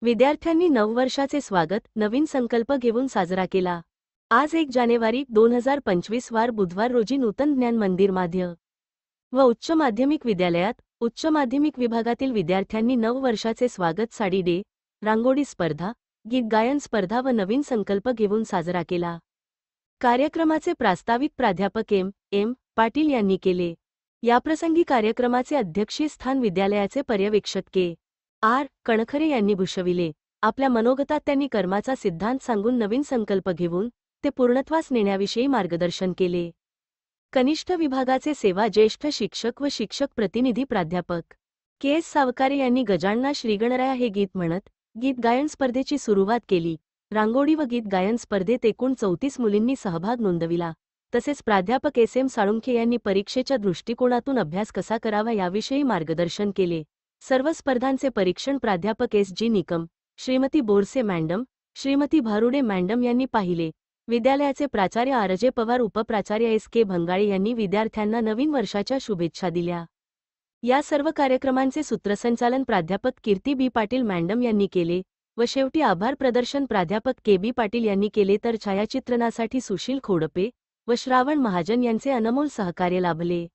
विद्यार्थ्यांनी नववर्षाचे स्वागत नवीन संकल्प घेऊन साजरा केला। आज 1 जानेवारी 2025 वार बुधवार रोजी नूतन ज्ञान मंदिर माध्य व उच्च माध्यमिक विद्यालयात उच्च माध्यमिक विभागातील विद्यार्थ्यांनी नववर्षाचे स्वागत साडी डे, रांगोळी स्पर्धा, गीत गायन स्पर्धा व नवीन संकल्प घेऊन साजरा केला। कार्यक्रमाचे प्रास्ताविक प्राध्यापक एम पाटील यांनी केले। याप्रसंगी कार्यक्रमाचे अध्यक्षीय स्थान विद्यालयाचे पर्यवेक्षक के.आर. कणखरे यांनी भूषविले। आपल्या मनोगतात त्यांनी कर्माचा सिद्धांत सांगून नवीन संकल्प घेऊन ते पूर्णत्वास नेण्याविषयी मार्गदर्शन केले। कनिष्ठ विभागाचे सेवा ज्येष्ठ शिक्षक व शिक्षक प्रतिनिधी प्राध्यापक के.एस. सावकारे यांनी गजानना श्रीगणराया हे गीत म्हणत गीत गायन स्पर्धेची सुरुवात केली। रांगोळी व गीत गायन स्पर्धेत एकूण 34 मुलींनी सहभाग नोंदविला। तसेच प्राध्यापक एस.एम. साळुंखे यांनी परीक्षेच्या दृष्टिकोनातून अभ्यास कसा करावा याविषयी मार्गदर्शन केले। सर्व स्पर्धांचे परीक्षण प्राध्यापक SG. Nikam, Shrimati Borse madam, Shrimati Bharude madam यांनी पाहिले। विद्यालयाचे प्राचार्य आर.जे. पवार, उपप्राचार्य एस.के. भंगाळे यांनी विद्यार्थ्यांना नवीन वर्षाच्या शुभेच्छा दिल्या। या सर्व कार्यक्रमांचे सूत्रसंचालन प्राध्यापक कीर्ती बी. पाटील मॅडम यांनी केले व शेवटी आभार प्रदर्शन प्राध्यापक के.बी. पाटील यांनी केले, तर छायाचित्रणासाठी सुशील खोडपे व श्रावण महाजन यांचे अनमोल सहकार्य लाभले।